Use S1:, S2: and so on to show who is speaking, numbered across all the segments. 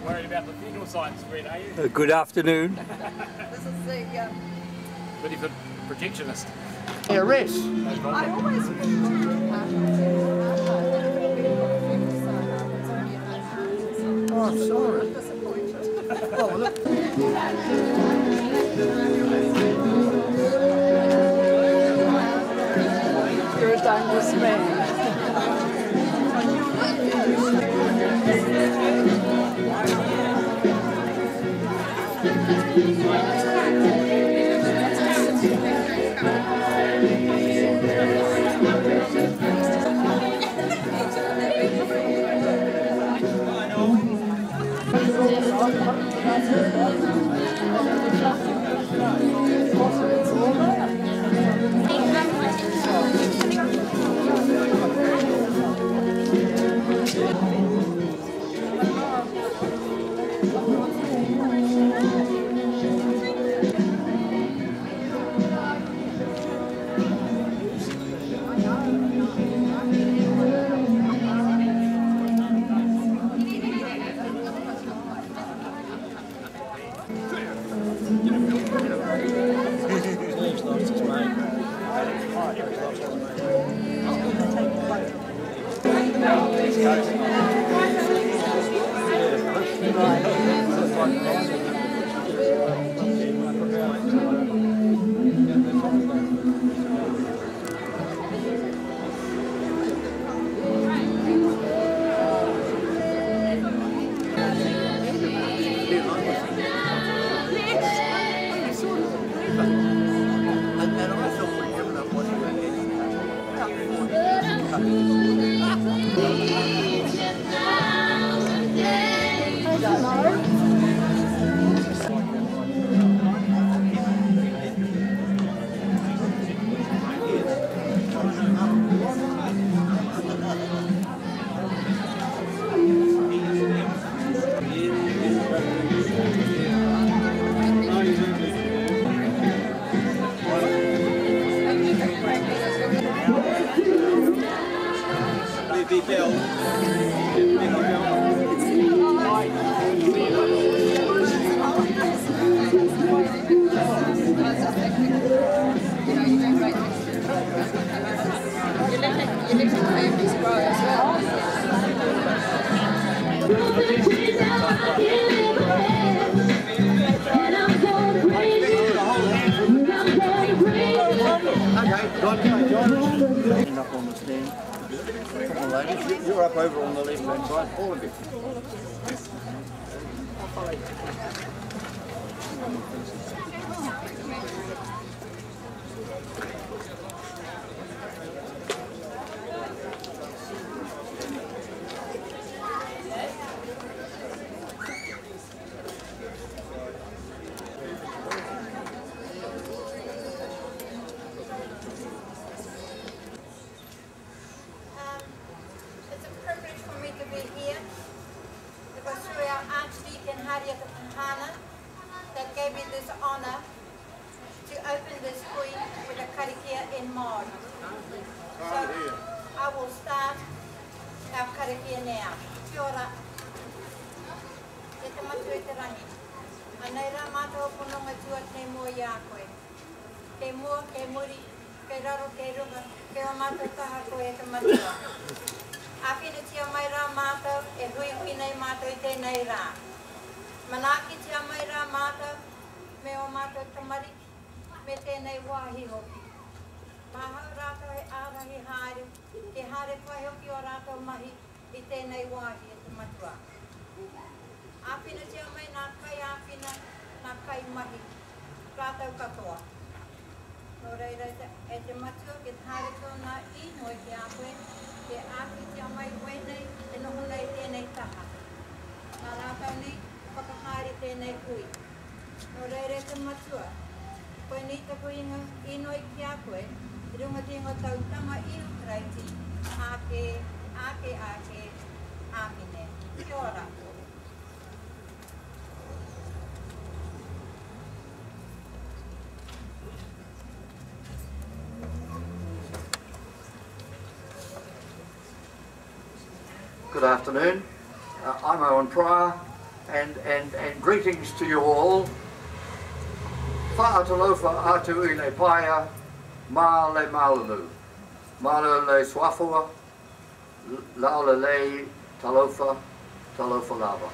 S1: Worried about the funeral sign spread, are you?
S2: Good afternoon.
S3: This is the
S1: Ready for protectionist.
S2: Arrest.
S3: I always
S2: Oh, I'm sorry.
S3: disappointed.
S2: Oh, look.
S3: You're a dangerous man.
S2: Up on the stand. Come on, ladies. You're up over on the left-hand side. All of you.
S4: That gave me this honour to open this hui with a karakia in Māori. So I will start our karakia now. Kia ora. E te matu e te rangi. Anei rā mātou pononga tua te mua i a koe. Ke mua, ke muri, ke raro, ke runga, ke o mātou taha koe e te matua. Āwhina tia mai rā mātou, e hui hui nei mātou i tēnei rā. Manaki tia mai rā mātou, me o mātou tamari, me tēnei wāhi hoki. Mahau rātou he ārahi hāru, ke hāre pai hoki o rātou mahi i tēnei wāhi e te matua. Āwhina tia mai nā kai āwhina, nā kai mahi, rātou katoa. Nō reira e te matua, ke hāre tōna i moi ki a koe, ke āwhi tia mai wenei, e noho nei tēnei taha. Nā rātou ni, whakahāre tēnei hui. Nō reire te matua, koe ni te kuinga inoi ki a koe, i runga tingo tautanga inu kreiti, āke, āmine. Kia ora.
S2: Good afternoon. I'm Owen Pryor. and greetings to you all. Whaatalofa atu I le paia, ma le malulu. Malo le swafua, laula le talofa, talofa lava.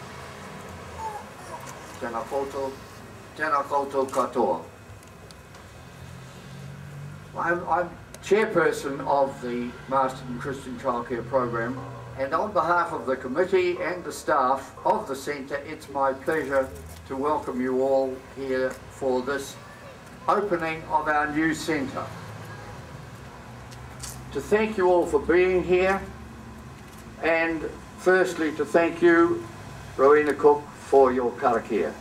S2: Tēnā koutou katoa. I'm chairperson of the Masterton Christian Childcare Program, and on behalf of the committee and the staff of the centre, it's my pleasure to welcome you all here for this opening of our new centre. To thank you all for being here, and firstly to thank you, Rowena Cook, for your karakia.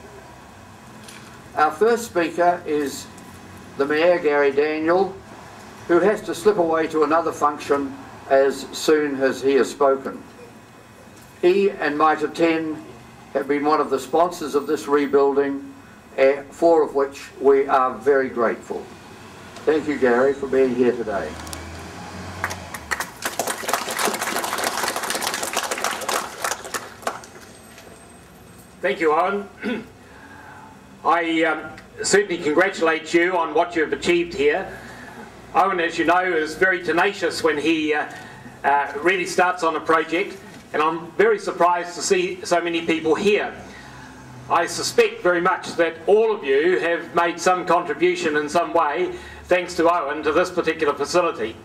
S2: Our first speaker is the Mayor, Gary Daniel, who has to slip away to another function as soon as he has spoken. He and Masterton have been one of the sponsors of this rebuilding, for of which we are very grateful. Thank you, Gary, for being here today.
S1: Thank you, Owen. I certainly congratulate you on what you have achieved here. Owen, as you know, is very tenacious when he really starts on a project, and I'm very surprised to see so many people here. I suspect very much that all of you have made some contribution in some way, thanks to Owen, to this particular facility.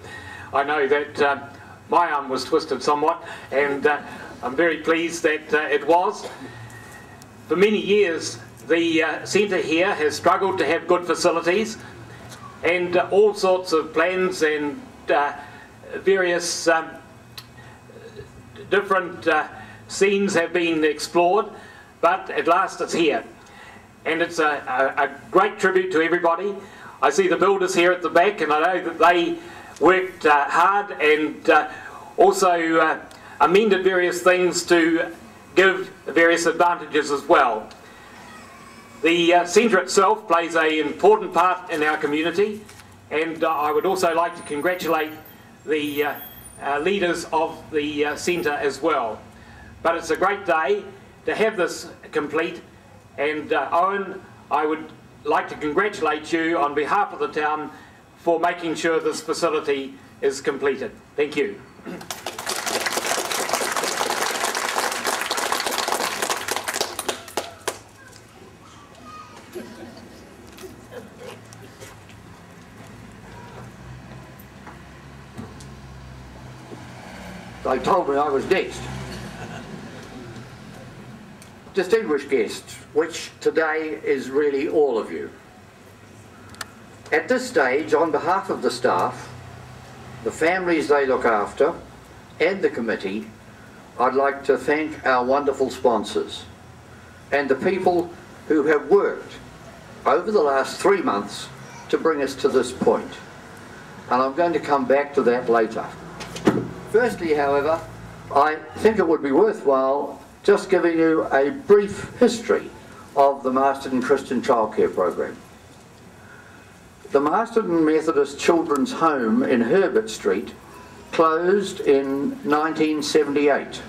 S1: I know that my arm was twisted somewhat, and I'm very pleased that it was. For many years, the centre here has struggled to have good facilities, and all sorts of plans and various different scenes have been explored, but at last it's here. And it's a great tribute to everybody. I see the builders here at the back, and I know that they worked hard and also amended various things to give various advantages as well. The centre itself plays an important part in our community, and I would also like to congratulate the leaders of the centre as well. But it's a great day to have this complete, and Owen, I would like to congratulate you on behalf of the town for making sure this facility is completed. Thank you.
S2: They told me I was next. Distinguished guests, which today is really all of you. At this stage, on behalf of the staff, the families they look after, and the committee, I'd like to thank our wonderful sponsors and the people who have worked over the last 3 months to bring us to this point. And I'm going to come back to that later. Firstly, however, I think it would be worthwhile just giving you a brief history of the Masterton Christian Childcare Program. The Masterton Methodist Children's Home in Herbert Street closed in 1978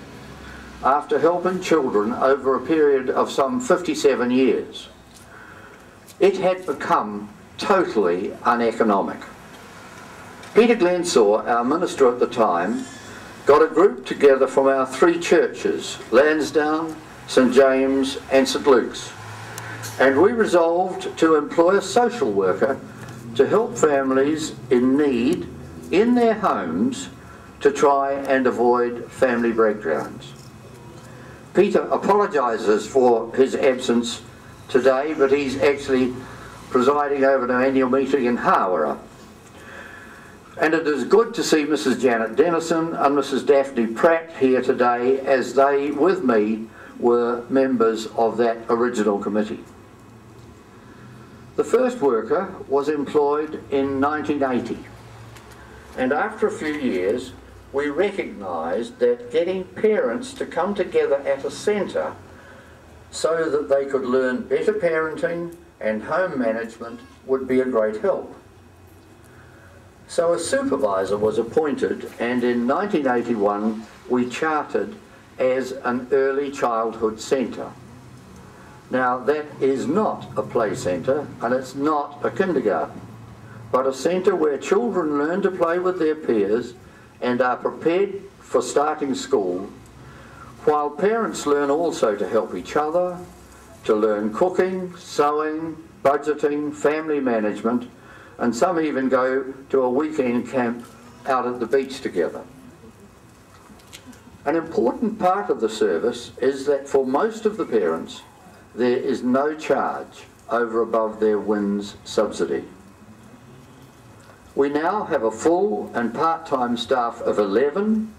S2: after helping children over a period of some 57 years. It had become totally uneconomic. Peter Glensaw, our minister at the time, got a group together from our 3 churches, Lansdowne, St James and St Luke's, and we resolved to employ a social worker to help families in need in their homes to try and avoid family breakdowns. Peter apologises for his absence today, but he's actually presiding over an annual meeting in Hawera. And it is good to see Mrs. Janet Dennison and Mrs. Daphne Pratt here today, as they, with me, were members of that original committee. The first worker was employed in 1980, and after a few years we recognised that getting parents to come together at a centre so that they could learn better parenting and home management would be a great help. So a supervisor was appointed, and in 1981 we chartered as an early childhood centre. Now, that is not a play centre and it's not a kindergarten, but a centre where children learn to play with their peers and are prepared for starting school, while parents learn also to help each other, to learn cooking, sewing, budgeting, family management, and some even go to a weekend camp out at the beach together. An important part of the service is that for most of the parents, there is no charge over above their WINS subsidy. We now have a full and part-time staff of 11,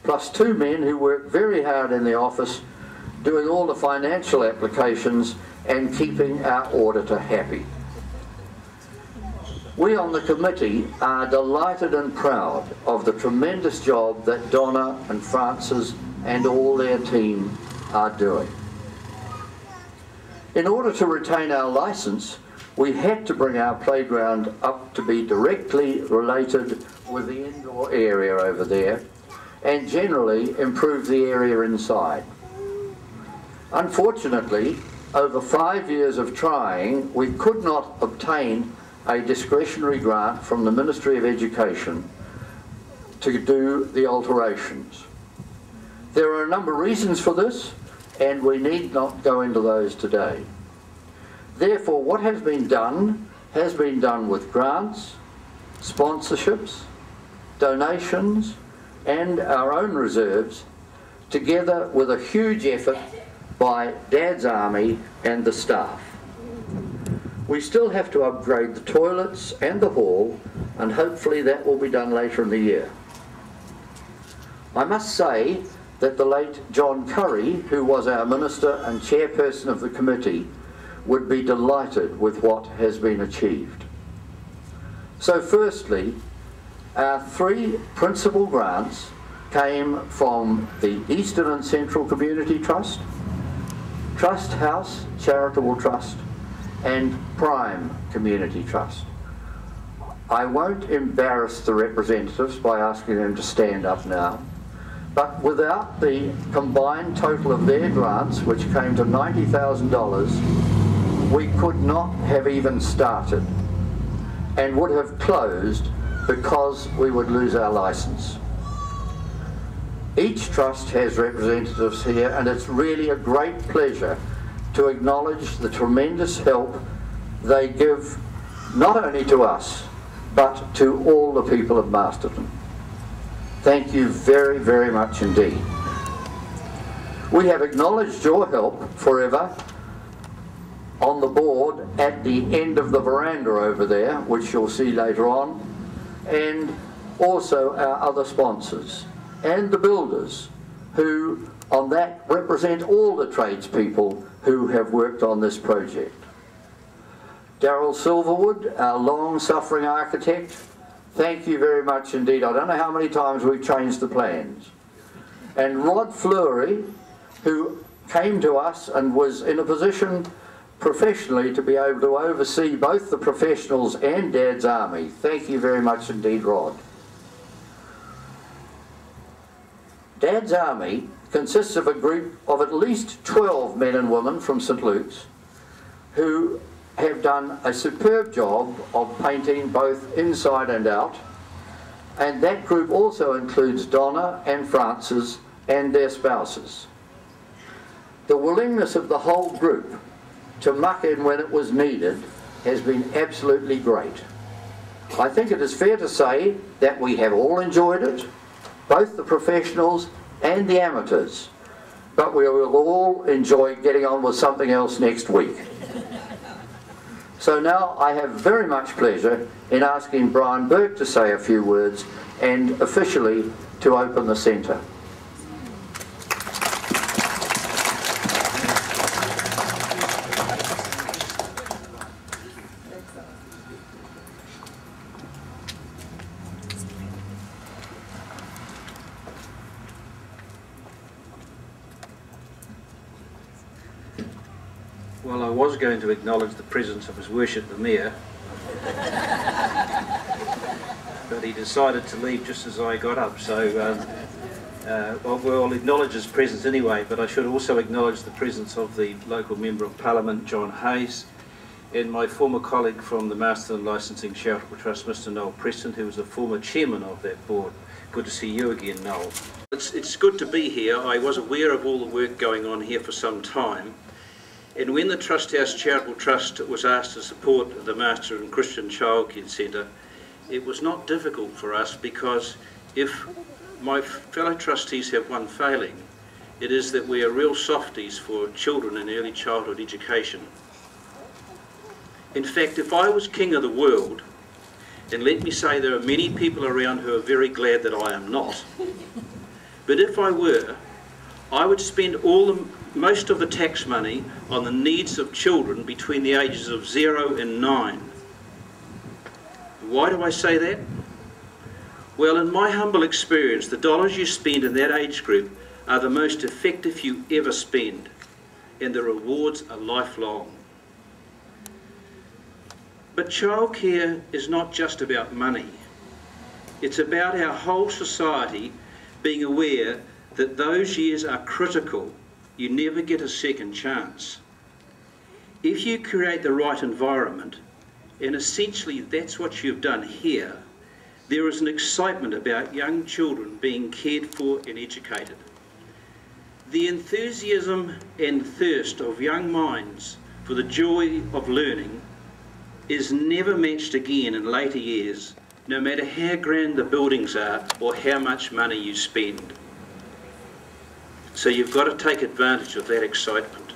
S2: plus 2 men who work very hard in the office doing all the financial applications and keeping our auditor happy. We on the committee are delighted and proud of the tremendous job that Donna and Francis and all their team are doing. In order to retain our licence, we had to bring our playground up to be directly related with the indoor area over there and generally improve the area inside. Unfortunately, over 5 years of trying, we could not obtain a discretionary grant from the Ministry of Education to do the alterations. There are a number of reasons for this, and we need not go into those today. Therefore, what has been done with grants, sponsorships, donations, and our own reserves, together with a huge effort by Dad's Army and the staff. We still have to upgrade the toilets and the hall, and hopefully that will be done later in the year. I must say that the late John Curry, who was our Minister and Chairperson of the committee, would be delighted with what has been achieved. So firstly, our 3 principal grants came from the Eastern and Central Community Trust, Trust House Charitable Trust, and Prime Community Trust. I won't embarrass the representatives by asking them to stand up now, but without the combined total of their grants, which came to $90,000, we could not have even started and would have closed because we would lose our licence. Each trust has representatives here, and it's really a great pleasure to acknowledge the tremendous help they give not only to us but to all the people of Masterton. Thank you very, very much indeed. We have acknowledged your help forever on the board at the end of the veranda over there, which you'll see later on, and also our other sponsors and the builders who on that represent all the tradespeople who have worked on this project. Darryl Silverwood, our long-suffering architect, thank you very much indeed. I don't know how many times we've changed the plans. And Rod Fleury, who came to us and was in a position professionally to be able to oversee both the professionals and Dad's Army. Thank you very much indeed, Rod. Dad's Army consists of a group of at least 12 men and women from St Luke's who have done a superb job of painting both inside and out, and that group also includes Donna and Francis and their spouses. The willingness of the whole group to muck in when it was needed has been absolutely great. I think it is fair to say that we have all enjoyed it, both the professionals and the amateurs, but we will all enjoy getting on with something else next week. So now I have very much pleasure in asking Brian Burke to say a few words and officially to open the centre.
S5: Well, I was going to acknowledge the presence of His Worship the Mayor, but he decided to leave just as I got up, so I'll acknowledge his presence anyway, but I should also acknowledge the presence of the local Member of Parliament, John Hayes, and my former colleague from the Masterton Licensing Charitable Trust, Mr Noel Preston, who was the former chairman of that board. Good to see you again, Noel. It's good to be here. I was aware of all the work going on here for some time, and when the Trust House Charitable Trust was asked to support the Masterton Christian Childcare Centre, it was not difficult for us, because if my fellow trustees have one failing, it is that we are real softies for children in early childhood education. In fact, if I was king of the world, and let me say there are many people around who are very glad that I am not, but if I were, I would spend most of the tax money on the needs of children between the ages of 0 and 9. Why do I say that? Well, in my humble experience, the dollars you spend in that age group are the most effective you ever spend, and the rewards are lifelong. But childcare is not just about money. It's about our whole society being aware that those years are critical. You never get a second chance. If you create the right environment, and essentially that's what you've done here, there is an excitement about young children being cared for and educated. The enthusiasm and thirst of young minds for the joy of learning is never matched again in later years, no matter how grand the buildings are or how much money you spend. So you've got to take advantage of that excitement.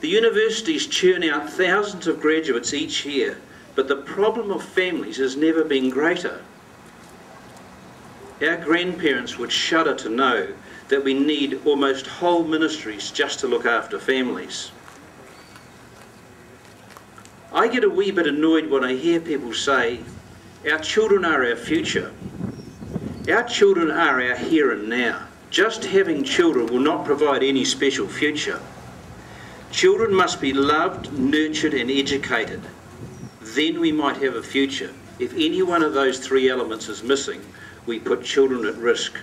S5: The universities churn out thousands of graduates each year, but the problem of families has never been greater. Our grandparents would shudder to know that we need almost whole ministries just to look after families. I get a wee bit annoyed when I hear people say, our children are our future. Our children are our here and now. Just having children will not provide any special future. Children must be loved, nurtured and educated. Then we might have a future. If any one of those three elements is missing, we put children at risk.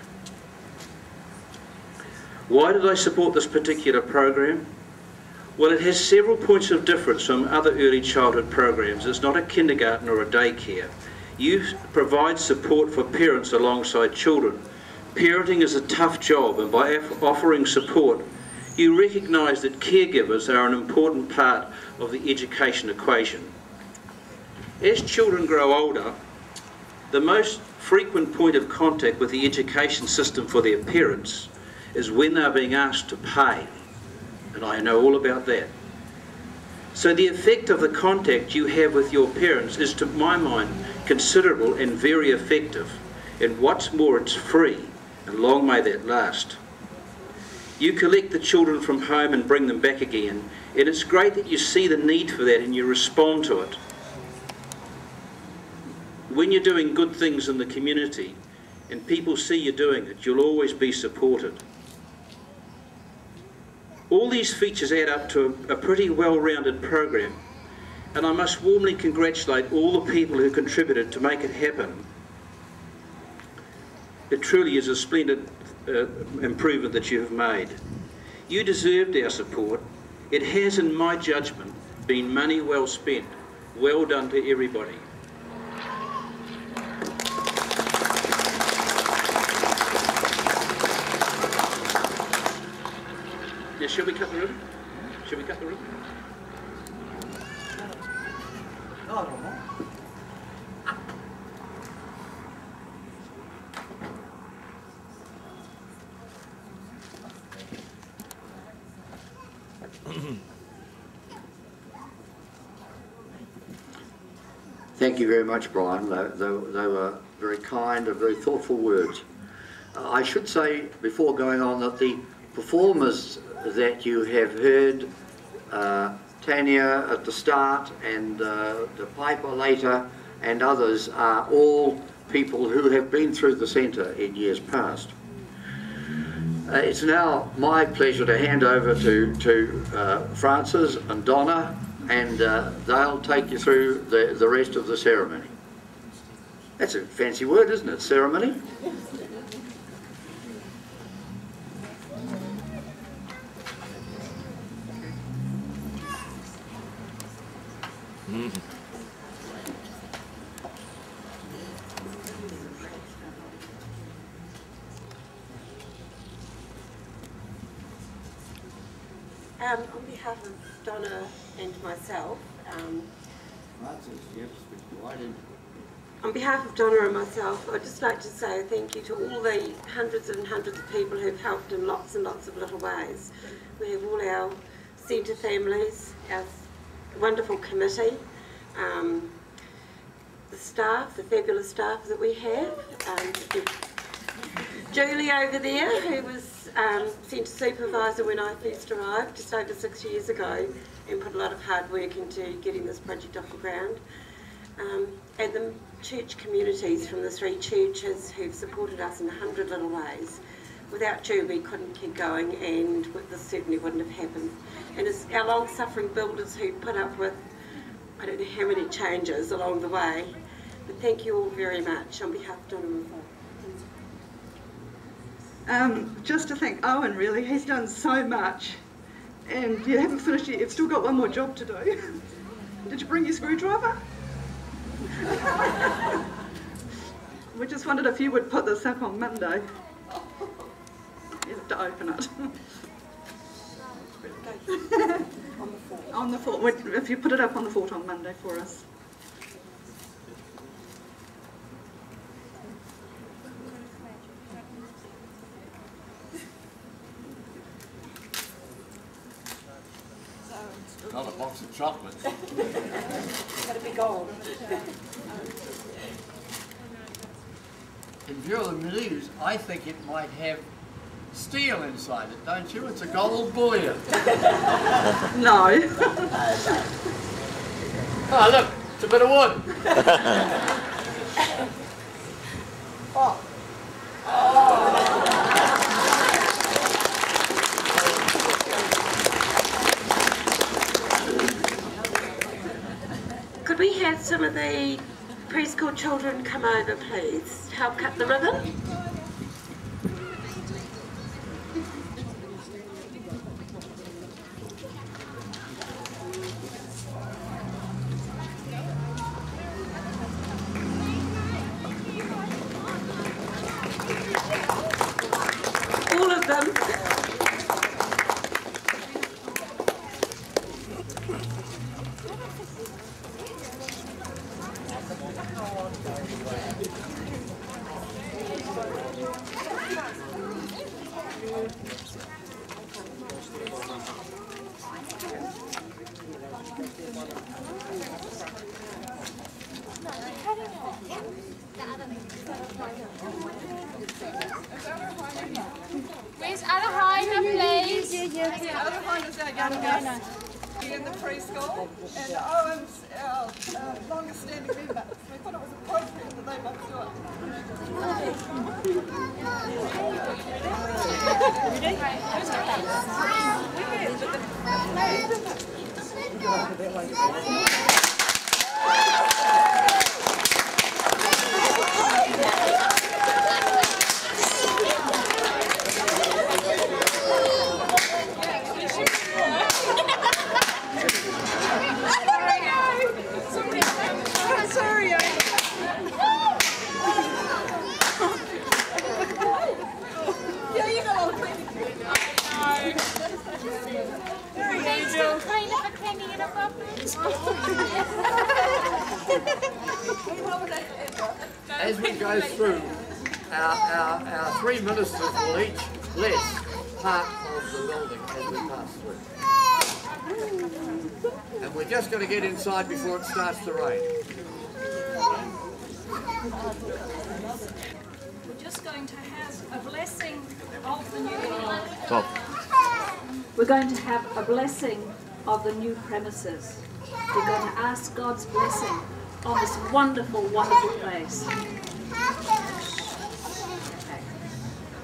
S5: Why did I support this particular program? Well, it has several points of difference from other early childhood programs. It's not a kindergarten or a daycare. You provide support for parents alongside children. Parenting is a tough job, and by offering support, you recognise that caregivers are an important part of the education equation. As children grow older, the most frequent point of contact with the education system for their parents is when they're being asked to pay. And I know all about that. So the effect of the contact you have with your parents is, to my mind, considerable and very effective. And what's more, it's free, and long may that last. You collect the children from home and bring them back again, and it's great that you see the need for that and you respond to it. When you're doing good things in the community and people see you doing it, you'll always be supported. All these features add up to a pretty well-rounded program, and I must warmly congratulate all the people who contributed to make it happen. It truly is a splendid improvement that you have made. You deserved our support. It has, in my judgment, been money well spent. Well done to everybody. Now, shall we cut the ribbon? Shall we cut the ribbon?
S2: Thank you very much, Brian. They were very kind and very thoughtful words. I should say, before going on, that the performers that you have heard, Tanya at the start and the Piper later and others, are all people who have been through the centre in years past. It's now my pleasure to hand over to Francis and Donna, and they'll take you through the rest of the ceremony. That's a fancy word, isn't it? Ceremony?
S6: On behalf of Donna and myself, on behalf of Donna and myself, I'd just like to say thank you to all the hundreds and hundreds of people who've helped in lots and lots of little ways. We have all our centre families, our wonderful committee, the staff, the fabulous staff that we have, Julie over there, who was centre supervisor when I first arrived just over 6 years ago, and put a lot of hard work into getting this project off the ground, and the church communities from the 3 churches who've supported us in 100 little ways. Without you we couldn't keep going, and this certainly wouldn't have happened. And it's our long-suffering builders who put up with I don't know how many changes along the way, but thank you all very much on behalf of Donna and myself.
S7: Just to thank Owen, really, he's done so much, and you haven't finished yet, you've still got one more job to do. Did you bring your screwdriver? We just wondered if you would put this up on Monday. You have to open it.
S6: On the fort.
S7: On the fort, if you put it up on the fort on Monday for us.
S8: Not a box of chocolates.
S6: Gotta be gold.
S8: In view of the news, I think it might have steel inside it, don't you? It's a gold bullion.
S7: No.
S8: Oh, look, it's a bit of wood.
S6: Oh. Could we have some of the preschool children come over, please? Help cut the ribbon. All of them.
S9: Where's Adahina, please?
S3: Adahina's our youngest in the preschool, and Owen's our longest standing member. We thought it was appropriate that they both do it.
S8: As we go through, our 3 ministers will each bless part of the building as we pass through. And we're just going to get inside before it starts to rain.
S9: We're just going to have a blessing of the new
S10: We're going to have a blessing of the new premises. We're going to ask God's blessing on this wonderful, wonderful place.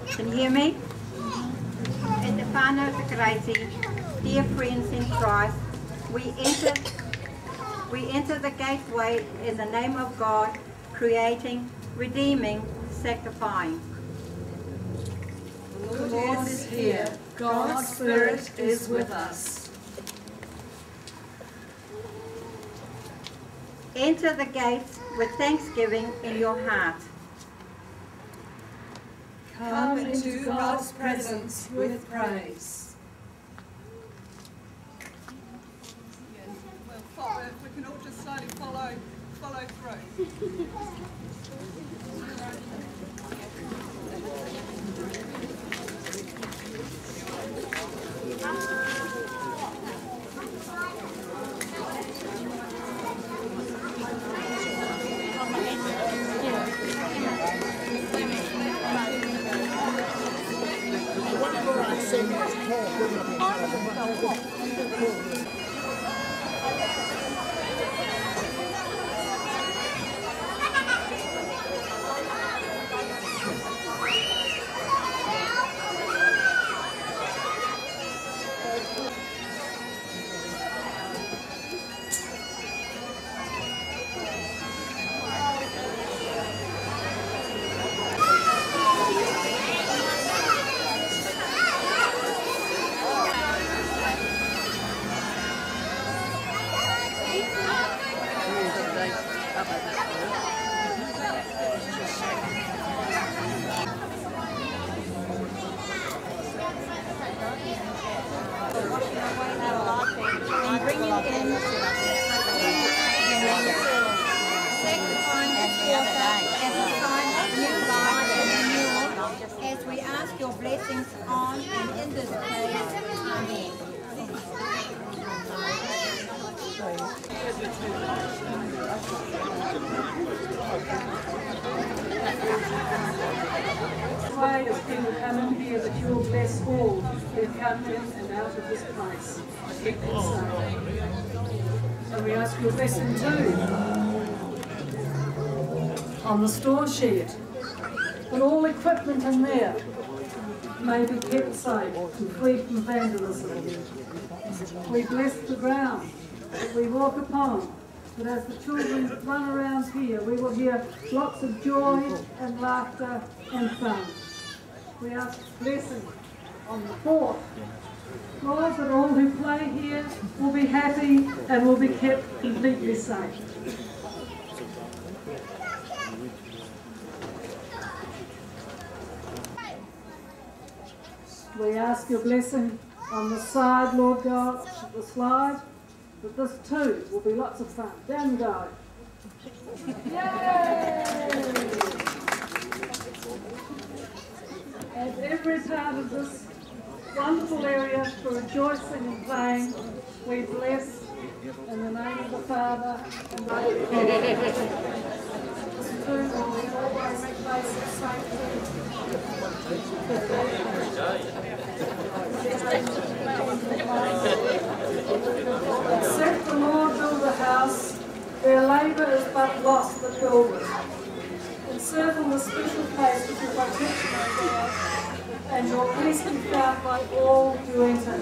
S4: Can you hear me? In the whānau of the creche, dear friends in Christ, we enter the gateway in the name of God, creating, redeeming, sanctifying.
S10: The Lord is here. God's Spirit is with us.
S4: Enter the gates with thanksgiving in your heart.
S9: Come into God's presence with praise.
S3: We'll follow, we can all just slowly follow through.
S4: As we ask your blessings on and in this place. Amen.
S11: Pray as people come in here that you will bless all who come in and out of this place. Keep them safe. And we ask your blessing too on the store shed. But all equipment in there may be kept safe and free from vandalism. We bless the ground that we walk upon, that as the children run around here, we will hear lots of joy and laughter and fun. We ask blessing on the fort. Lord, that all who play here will be happy and will be kept completely safe. We ask your blessing on the side, Lord God, the slide, that this too will be lots of fun. Down you go. Yay! And every part of this wonderful area for rejoicing and playing, we bless in the name of the Father and the Holy Spirit. This too will be always a place of safety. Except the Lord build a house, their labour is but lost that build it. Encircle the special place with your protection, O God, and your peace be found by all who enter in.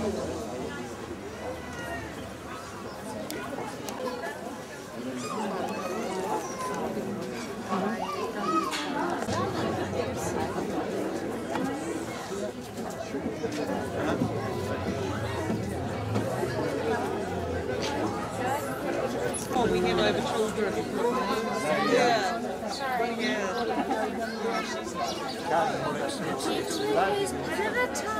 S3: Oh, we have over children. Yeah. Yeah.
S12: Please, one at a time.